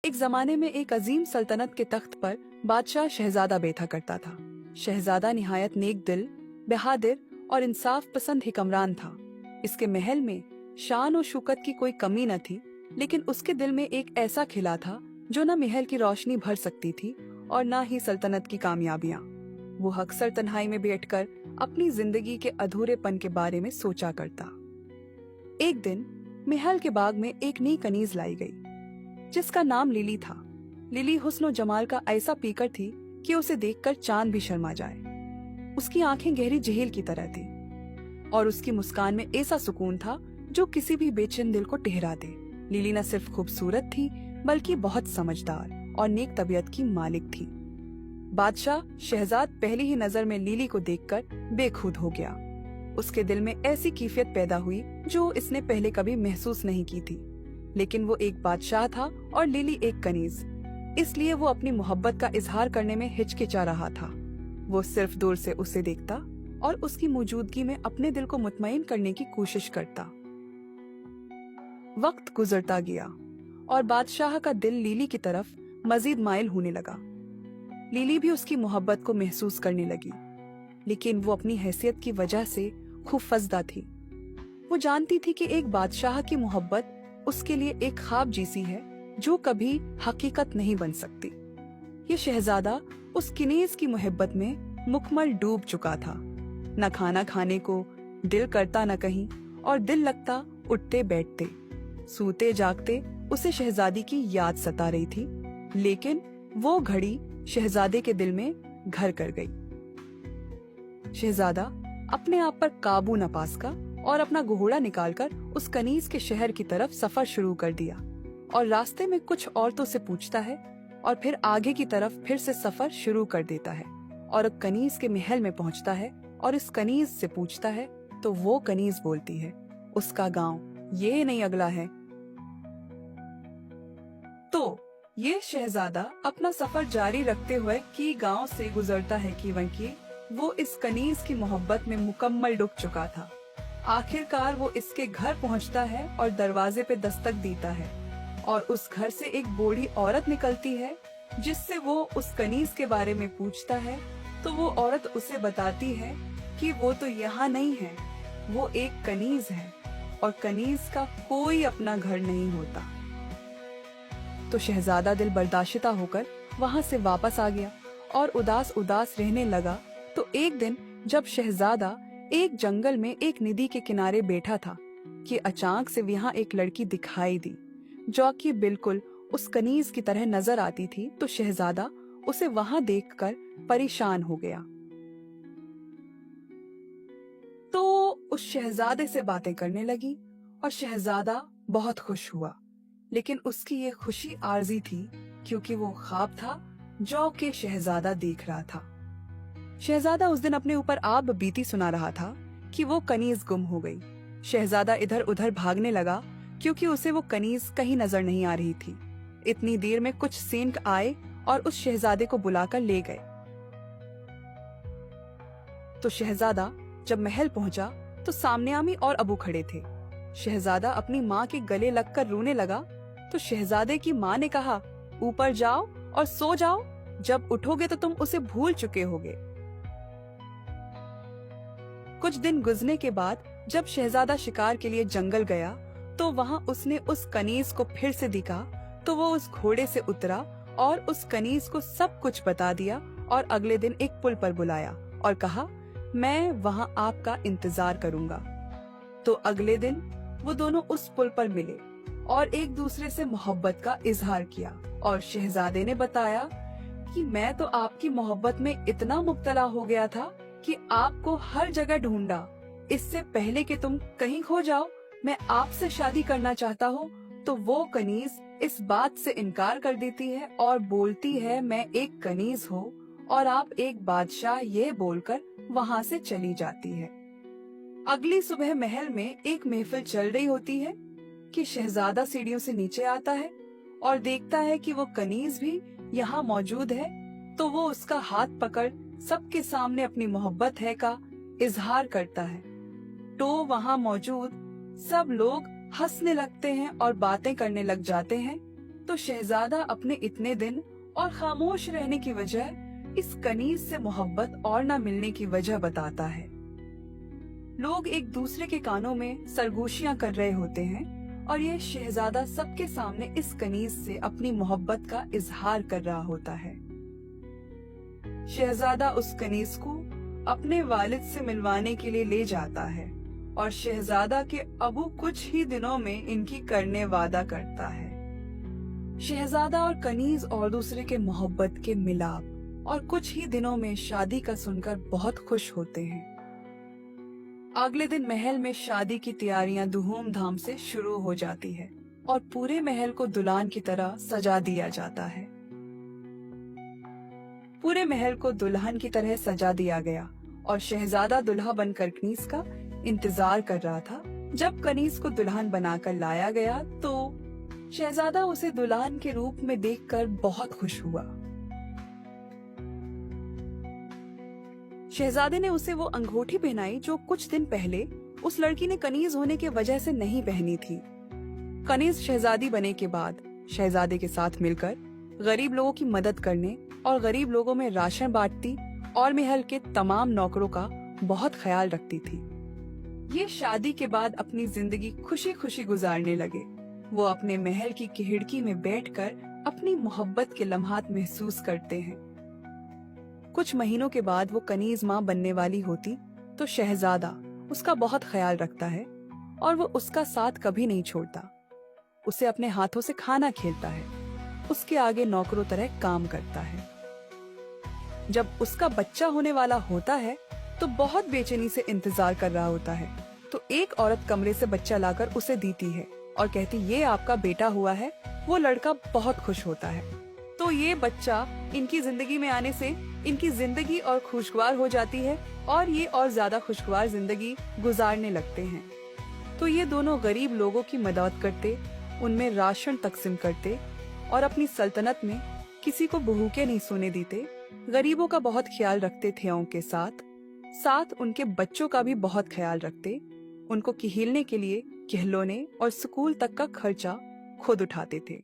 एक जमाने में एक अजीम सल्तनत के तख्त पर बादशाह शहजादा बैठा करता था। शहजादा निहायत नेक दिल, बहादुर और इंसाफ पसंद हुक्मरान था। इसके महल में शान और शौकत की कोई कमी न थी, लेकिन उसके दिल में एक ऐसा खिला था जो न महल की रोशनी भर सकती थी और न ही सल्तनत की कामयाबियां। वो अक्सर तन्हाई में बैठकर अपनी जिंदगी के अधूरेपन के बारे में सोचा करता। एक दिन महल के बाग में एक नई कनीज लाई गई जिसका नाम लिली था। लिली हुस्न और जमाल का ऐसा पीकर थी कि उसे देखकर चांद भी शर्मा जाए। उसकी आंखें गहरी झील की तरह थी और उसकी मुस्कान में ऐसा सुकून था जो किसी भी बेचैन दिल को ठहरा दे। लिली न सिर्फ खूबसूरत थी बल्कि बहुत समझदार और नेक तबीयत की मालिक थी। बादशाह शहजाद पहली ही नजर में लिली को देखकर बेखुद हो गया। उसके दिल में ऐसी कैफियत पैदा हुई जो इसने पहले कभी महसूस नहीं की थी। लेकिन वो एक बादशाह था और लिली एक कनीज, इसलिए वो अपनी मोहब्बत का इजहार करने में हिचकिचा रहा था। वो सिर्फ दूर से उसे देखता और उसकी मौजूदगी में अपने दिल को मुतमईन करने की कोशिश करता। वक्त गुजरता गया और बादशाह का दिल लिली की तरफ मजीद माइल होने लगा। लिली भी उसकी मोहब्बत को महसूस करने लगी, लेकिन वो अपनी हैसियत की वजह से खौफजदा थी। वो जानती थी कि एक बादशाह की मोहब्बत उसके लिए एक ख्वाब जैसी है जो कभी हकीकत नहीं बन सकती। ये शहजादा उस कनीज की मोहब्बत में मुकम्मल डूब चुका था। न खाना खाने को दिल करता न कहीं, और दिल लगता उठते बैठते, सूते जागते उसे शहजादी की याद सता रही थी। लेकिन वो घड़ी शहजादे के दिल में घर कर गई। शहजादा अपने आप पर काबू न पा सका और अपना घोड़ा निकालकर उस कनीज के शहर की तरफ सफर शुरू कर दिया। और रास्ते में कुछ औरतों से पूछता है और फिर आगे की तरफ फिर से सफर शुरू कर देता है और कनीज के महल में पहुंचता है और इस कनीज से पूछता है तो वो कनीज बोलती है उसका गांव ये नहीं अगला है। तो ये शहजादा अपना सफर जारी रखते हुए की गांव से गुजरता है कि वंकी वो इस कनीज की मोहब्बत में मुकम्मल डूब चुका था। आखिरकार वो इसके घर पहुंचता है और दरवाजे पे दस्तक देता है और उस घर से एक बूढ़ी औरत निकलती है जिससे वो उस कनीज के बारे में पूछता है। तो वो औरत उसे बताती है कि वो तो यहाँ नहीं है, वो एक कनीज है और कनीज का कोई अपना घर नहीं होता। तो शहजादा दिल बर्दाश्ता होकर वहाँ से वापस आ गया और उदास उदास रहने लगा। तो एक दिन जब शहजादा एक जंगल में एक नदी के किनारे बैठा था कि अचानक से वहाँ एक लड़की दिखाई दी जो कि बिल्कुल उस कनीज की तरह नजर आती थी। तो शहजादा उसे वहाँ देखकर परेशान हो गया। तो उस शहजादे से बातें करने लगी और शहजादा बहुत खुश हुआ, लेकिन उसकी ये खुशी आर्जी थी क्योंकि वो ख्वाब था जो कि शहजादा देख रहा था। शहजादा उस दिन अपने ऊपर आप बीती सुना रहा था कि वो कनीज गुम हो गई। शहजादा इधर उधर भागने लगा क्योंकि उसे वो कनीज कहीं नजर नहीं आ रही थी। इतनी देर में कुछ सेंट आए और उस शहजादे को बुलाकर ले गए। तो शहजादा जब महल पहुंचा तो सामने आमी और अबू खड़े थे। शहजादा अपनी माँ के गले लगकर रोने लगा। तो शहजादे की माँ ने कहा, ऊपर जाओ और सो जाओ, जब उठोगे तो तुम उसे भूल चुके होगे। कुछ दिन गुजरने के बाद जब शहजादा शिकार के लिए जंगल गया तो वहाँ उसने उस कनीज को फिर से दिखा। तो वो उस घोड़े से उतरा और उस कनीज को सब कुछ बता दिया और अगले दिन एक पुल पर बुलाया और कहा, मैं वहाँ आपका इंतजार करूंगा। तो अगले दिन वो दोनों उस पुल पर मिले और एक दूसरे से मोहब्बत का इजहार किया। और शहजादे ने बताया कि मैं तो आपकी मोहब्बत में इतना मुब्तला हो गया था कि आपको हर जगह ढूंढा। इससे पहले कि तुम कहीं खो जाओ, मैं आपसे शादी करना चाहता हूँ। तो वो कनीज इस बात से इनकार कर देती है और बोलती है, मैं एक कनीज हूँ और आप एक बादशाह, ये बोलकर वहाँ से चली जाती है। अगली सुबह महल में एक महफिल चल रही होती है कि शहजादा सीढ़ियों से नीचे आता है और देखता है कि वो कनीज भी यहाँ मौजूद है। तो वो उसका हाथ पकड़ सबके सामने अपनी मोहब्बत है का इजहार करता है। तो वहाँ मौजूद सब लोग हंसने लगते हैं और बातें करने लग जाते हैं। तो शहजादा अपने इतने दिन और खामोश रहने की वजह इस कनीज से मोहब्बत और न मिलने की वजह बताता है। लोग एक दूसरे के कानों में सरगोशियां कर रहे होते हैं और यह शहजादा सबके सामने इस कनीज से अपनी मोहब्बत का इजहार कर रहा होता है। शहजादा उस कनीज को अपने वालिद से मिलवाने के लिए ले जाता है और शहजादा के अबू कुछ ही दिनों में इनकी करने वादा करता है। शहजादा और कनीज और दूसरे के मोहब्बत के मिलाप और कुछ ही दिनों में शादी का सुनकर बहुत खुश होते हैं। अगले दिन महल में शादी की तैयारियां धूमधाम से शुरू हो जाती है और पूरे महल को दुल्हन की तरह सजा दिया जाता है। पूरे महल को दुल्हन की तरह सजा दिया गया और शहजादा दुल्हा बनकर कनीज का इंतजार कर रहा था। जब कनीज को दुल्हन बनाकर लाया गया तो शहजादा उसे दुल्हन के रूप में देखकर बहुत खुश हुआ। शहजादे ने उसे वो अंगूठी पहनाई जो कुछ दिन पहले उस लड़की ने कनीज होने की वजह से नहीं पहनी थी। कनीज शहजादी बने के बाद शहजादे के साथ मिलकर गरीब लोगों की मदद करने और गरीब लोगों में राशन बांटती और महल के तमाम नौकरों का बहुत ख्याल रखती थी। ये शादी के बाद अपनी जिंदगी खुशी खुशी गुजारने लगे। वो अपने महल की खिड़की में बैठकर अपनी मोहब्बत के लम्हात महसूस करते हैं। कुछ महीनों के बाद वो कनीज माँ बनने वाली होती तो शहजादा उसका बहुत ख्याल रखता है और वो उसका साथ कभी नहीं छोड़ता। उसे अपने हाथों से खाना खिलाता है, उसके आगे नौकरों तरह काम करता है। जब उसका बच्चा होने वाला होता है तो बहुत बेचैनी से इंतजार कर रहा होता है। तो एक औरत कमरे से बच्चा लाकर उसे देती है और कहती ये आपका बेटा हुआ है। वो लड़का बहुत खुश होता है। तो ये बच्चा इनकी जिंदगी में आने से इनकी जिंदगी और खुशगवार हो जाती है और ये और ज्यादा खुशगवार जिंदगी गुजारने लगते हैं। तो ये दोनों गरीब लोगों की मदद करते, उनमें राशन तकसीम करते और अपनी सल्तनत में किसी को भूखे नहीं सोने देते। गरीबों का बहुत ख्याल रखते थे। उनके साथ उनके बच्चों का भी बहुत ख्याल रखते। उनको खिलने के लिए खिलौने और स्कूल तक का खर्चा खुद उठाते थे।